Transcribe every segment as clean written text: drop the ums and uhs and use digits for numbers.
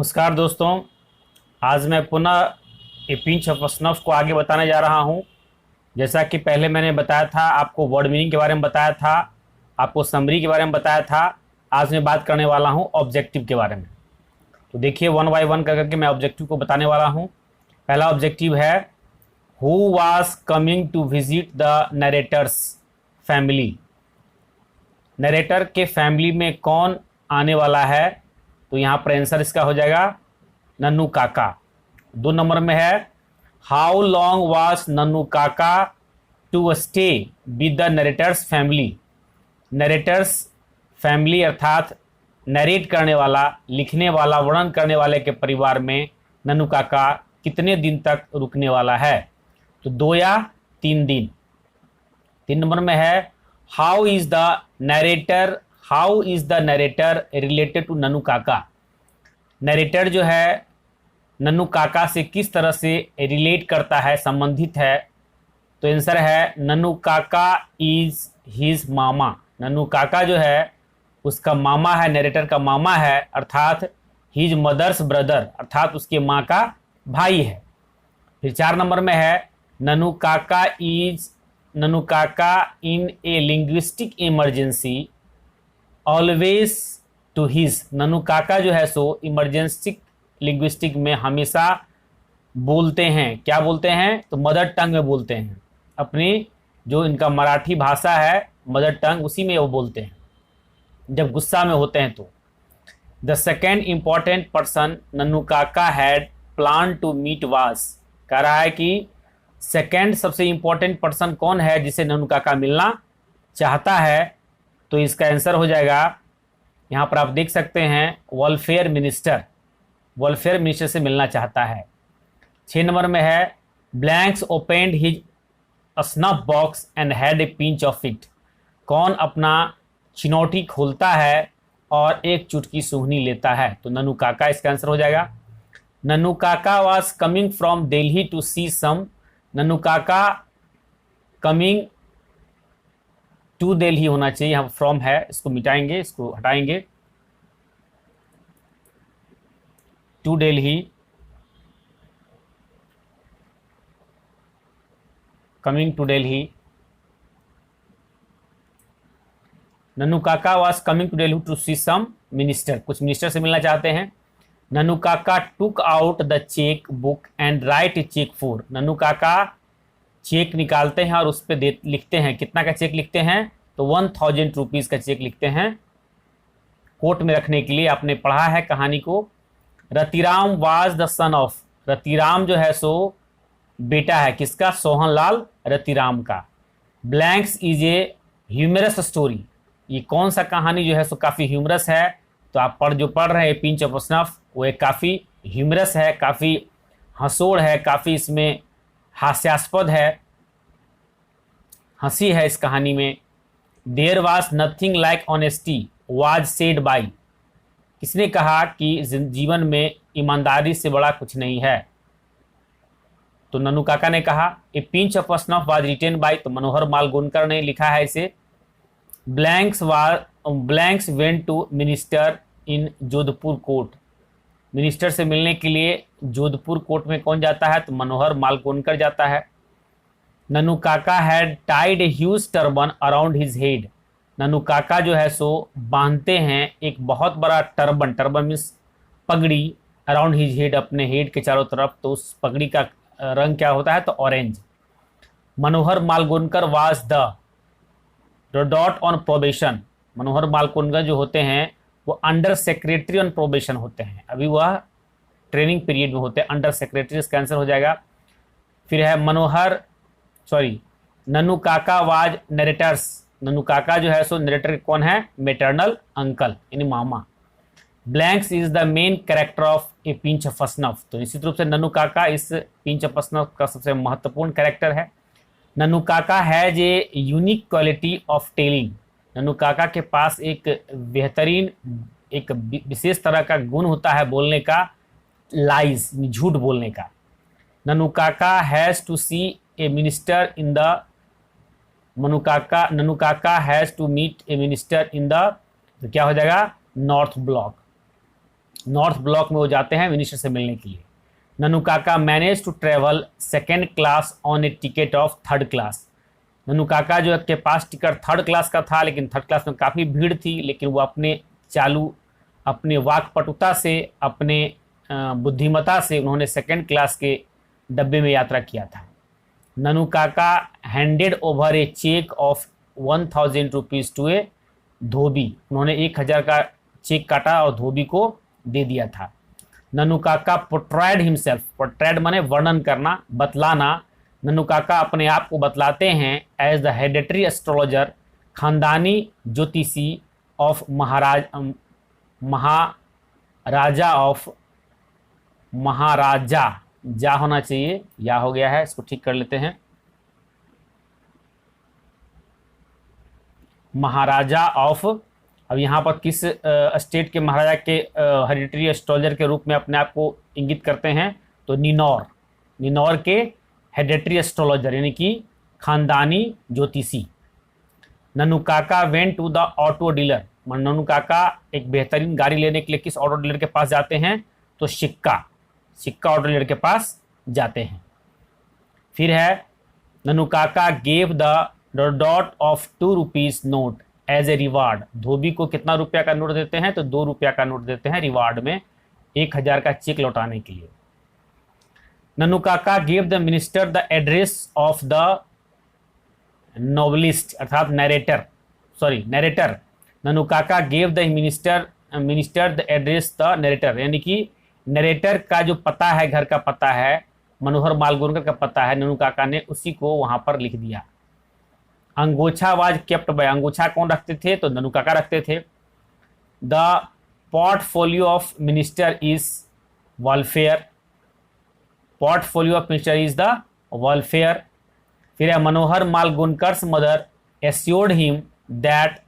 नमस्कार दोस्तों। आज मैं पुनः ए पिंच ऑफ स्नफ को आगे बताने जा रहा हूं। जैसा कि पहले मैंने बताया था, आपको वर्ड मीनिंग के बारे में बताया था, आपको समरी के बारे में बताया था। आज मैं बात करने वाला हूं ऑब्जेक्टिव के बारे में। तो देखिए, वन बाय वन करके मैं ऑब्जेक्टिव को बताने वाला हूं। पहला ऑब्जेक्टिव है, who was coming to visit the narrator's family. Narrator के फैमिली में कौन आने वाला है? तो यहाँ पर आंसर इसका हो जाएगा नन्नू काका। 2 नंबर में है, how long was Nannu Kaka to stay with the narrator's family. Narrator's family narrate नरेट करने वाला, लिखने वाला, वर्णन करने वाले के परिवार में नन्नू काका कितने दिन तक रुकने वाला है? तो 2 या 3 दिन। 3 नंबर में है, how is the narrator related to Nannu Kaka. Narrator जो है नन्नू काका से किस तरह से रिलेट करता है, संबंधित है? तो आंसर है नन्नू काका इज हिज मामा। नन्नू काका जो है उसका मामा है, नरेटर का मामा है, अर्थात हिज मदर्स ब्रदर, अर्थात उसके माँ का भाई है। फिर 4 नंबर में है, Nannu Kaka in a linguistic emergency always to his. Nannu Kaka जो है सो इमरजेंसी लिंग्विस्टिक में हमेशा बोलते हैं, क्या बोलते हैं? तो मदर टंग में बोलते हैं। अपनी जो इनका मराठी भाषा है, मदर टंग, उसी में वो बोलते हैं जब गुस्सा में होते हैं। तो the second important person Nannu Kaka had plan to meet was. कह रहा है कि सेकेंड सबसे इंपॉर्टेंट पर्सन कौन है जिसे नन्नू काका मिलना चाहता है? तो इसका आंसर हो जाएगा, यहाँ पर आप देख सकते हैं, वेलफेयर मिनिस्टर। वेलफेयर मिनिस्टर से मिलना चाहता है। 6 नंबर में है, blanks opened his snuff box and had a pinch of it. कौन अपना चिनौटी खोलता है और एक चुटकी सूहनी लेता है? तो नन्नू काका इसका आंसर हो जाएगा। Nannu Kaka was coming from Delhi to see some. Nannu Kaka coming to Delhi होना चाहिए, यहाँ फ्रॉम है, इसको मिटाएंगे, इसको हटाएंगे। To Delhi, coming to Delhi. Nannu Kaka was coming to Delhi to see some minister. कुछ मिनिस्टर से मिलना चाहते हैं। Nannu Kaka took out the cheque book and write a cheque for. Nannu Kaka cheque निकालते हैं और उस पर लिखते हैं, कितना का चेक लिखते हैं? तो 1000 रुपीज़ का चेक लिखते हैं कोर्ट में रखने के लिए। आपने पढ़ा है कहानी को। Ratiram was the son of. Ratiram जो है सो बेटा है किसका? सोहनलाल रतिराम का। Blanks is a humorous story. ये कौन सा कहानी जो है सो काफ़ी ह्यूमरस है? तो आप जो पढ़ रहे हैं पिंच ऑफ स्नफ, वो एक काफ़ी ह्यूमरस है, काफ़ी हंसोड़ है, काफ़ी इसमें हास्यास्पद है, हंसी है इस कहानी में। There was nothing like honesty was said by. किसने कहा कि जीवन में ईमानदारी से बड़ा कुछ नहीं है? तो नन्नू काका ने कहा। A pinch of snuff was written by, तो मनोहर मालगोनकर ने लिखा है इसे। Blanks went to minister in Jodhpur court. Minister से मिलने के लिए जोधपुर कोर्ट में कौन जाता है? तो मनोहर मालगोनकर जाता है। Nannu Kaka had tied a huge turban around his head. Nannu Kaka जो है सो बांधते हैं एक बहुत बड़ा टर्बन, टर्बन मीन्स पगड़ी, अराउंड हिज हेड, अपने हेड के चारों तरफ। तो उस पगड़ी का रंग क्या होता है? तो orange. Manohar Malgonkar was the dot on probation. Manohar Malgonkar जो होते हैं वो अंडर सेक्रेटरी ऑन प्रोबेशन होते हैं, अभी वह ट्रेनिंग पीरियड में होते हैं। अंडर सेक्रेटरी इसका आंसर हो जाएगा। फिर है नन्नू काका वाज नरेटर्स। नन्नू काका जो है सो नरेटर कौन है? मेटरनल अंकल यानी मामा। Blanks is the main character of a pinch of snuff. तो निश्चित रूप से नन्नू काका इस पिंच ऑफ स्नफ का सबसे महत्वपूर्ण कैरेक्टर है। Nannu Kaka has a unique quality of telling. Nannu Kaka के पास एक बेहतरीन, एक विशेष तरह का गुण होता है बोलने का, लाइज, झूठ बोलने का। Nannu Kaka has to see a minister in the Nannu Kaka has to meet a minister in the, तो क्या हो जाएगा? North block. नॉर्थ ब्लॉक में वो जाते हैं मिनिस्टर से मिलने के लिए। Nannu Kaka manage to travel second class on a ticket of third class. Nannu Kaka जो के पास टिकट थर्ड क्लास का था, लेकिन थर्ड क्लास में काफ़ी भीड़ थी, लेकिन वो अपने वाकपटुता से, अपने बुद्धिमता से उन्होंने सेकेंड क्लास के डब्बे में यात्रा किया था। Nannu Kaka handed over a cheque of 1000 rupees to a dhobi. उन्होंने 1000 का चेक काटा और धोबी को दे दिया था। नन्नू काका पोर्ट्रायड हिमसेल्फ, पोर्ट्रायड माने वर्णन करना, बतलाना। नन्नू काका अपने आप को बतलाते हैं एज द हेरिडिटरी एस्ट्रोलॉजर, खानदानी ज्योतिषी ऑफ महाराजा जा होना चाहिए, या हो गया है, इसको ठीक कर लेते हैं, महाराजा ऑफ। अब यहाँ पर किस स्टेट के महाराजा के हेरिडिटरी एस्ट्रोलॉजर के रूप में अपने आप को इंगित करते हैं, तो निनौर के हेरिडिटरी एस्ट्रोलॉजर यानी कि खानदानी ज्योतिषी। Nannu Kaka went to the auto dealer. Nannu Kaka एक बेहतरीन गाड़ी लेने के लिए किस ऑटो डीलर के पास जाते हैं, तो सिक्का ऑटो डीलर के पास जाते हैं। फिर है Nannu Kaka gave the dot of 2 rupees note as a reward. धोबी को कितना रुपया का नोट देते हैं, तो 2 रुपया का नोट देते हैं रिवार्ड में, 1000 का चेक लौटाने के लिए। Nannu Kaka gave the minister the address of the novelist, अर्थात narrator. Nannu Kaka gave the minister the address the narrator, यानी कि नरेटर का जो पता है, घर का पता है, मनोहर मालगुनकर का पता है, नन्नू काका ने उसी को वहां पर लिख दिया। अंगोछा वाज केप्ट बाय, अंगोछा कौन रखते थे, तो नन्नू काका रखते थे। The portfolio of minister is welfare, portfolio of minister is the welfare. फिर है मनोहर मालगुनकर्स mother assured him that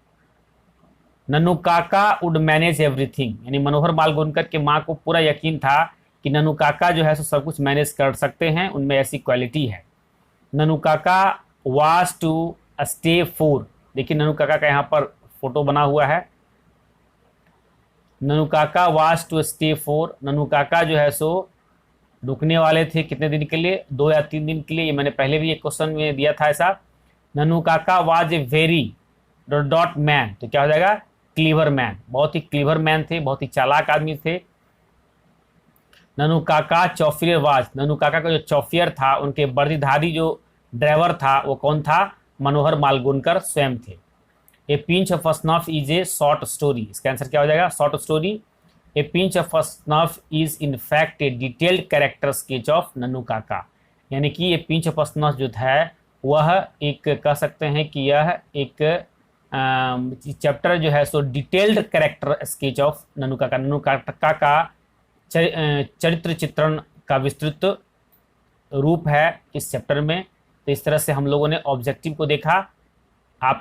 Nannu काका वुड मैनेज एवरीथिंग, यानी मनोहर मालगुनकर के माँ को पूरा यकीन था कि नन्नू काका जो है सो सब कुछ मैनेज कर सकते हैं, उनमें ऐसी क्वालिटी है। Nannu Kaka was to stay four, देखिए नन्नू काका का यहाँ पर फोटो बना हुआ है। Nannu Kaka was to stay four, Nannu Kaka जो है सो रुकने वाले थे कितने दिन के लिए, 2 या 3 दिन के लिए। ये मैंने पहले भी एक क्वेश्चन में दिया था ऐसा। Nannu Kaka was a very dot man, तो क्या हो जाएगा, क्लीवर मैन, बहुत ही क्लीवर मैन थे, बहुत ही चालाक आदमी थे। नन्नू काका चौफियर वाज, नन्नू काका का जो चौफियर था, उनके वर्दीधारी जो ड्राइवर था वो कौन था, मनोहर मालगुनकर स्वयं थे। A pinch of snuff is a short story, इसका आंसर क्या हो जाएगा, short story. A pinch of snuff is in fact a detailed character sketch of Nannu Kaka, यानी कि ये पिंच ऑफ स्नफ जो है वह एक कह सकते हैं कि यह एक चैप्टर जो है सो detailed character sketch of Nannu Kaka का चरित्र चित्रण का विस्तृत रूप है इस चैप्टर में। तो इस तरह से हम लोगों ने ऑब्जेक्टिव को देखा, आप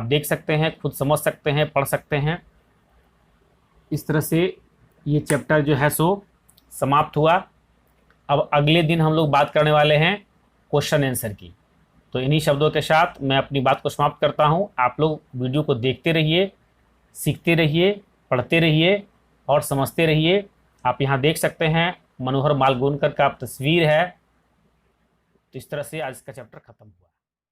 देख सकते हैं, खुद समझ सकते हैं, पढ़ सकते हैं। इस तरह से ये चैप्टर जो है सो समाप्त हुआ। अब अगले दिन हम लोग बात करने वाले हैं क्वेश्चन आंसर की। तो इन्हीं शब्दों के साथ मैं अपनी बात को समाप्त करता हूं। आप लोग वीडियो को देखते रहिए, सीखते रहिए, पढ़ते रहिए और समझते रहिए। आप यहाँ देख सकते हैं मनोहर मालगुनकर का तस्वीर है। तो इस तरह से आज का चैप्टर खत्म हुआ।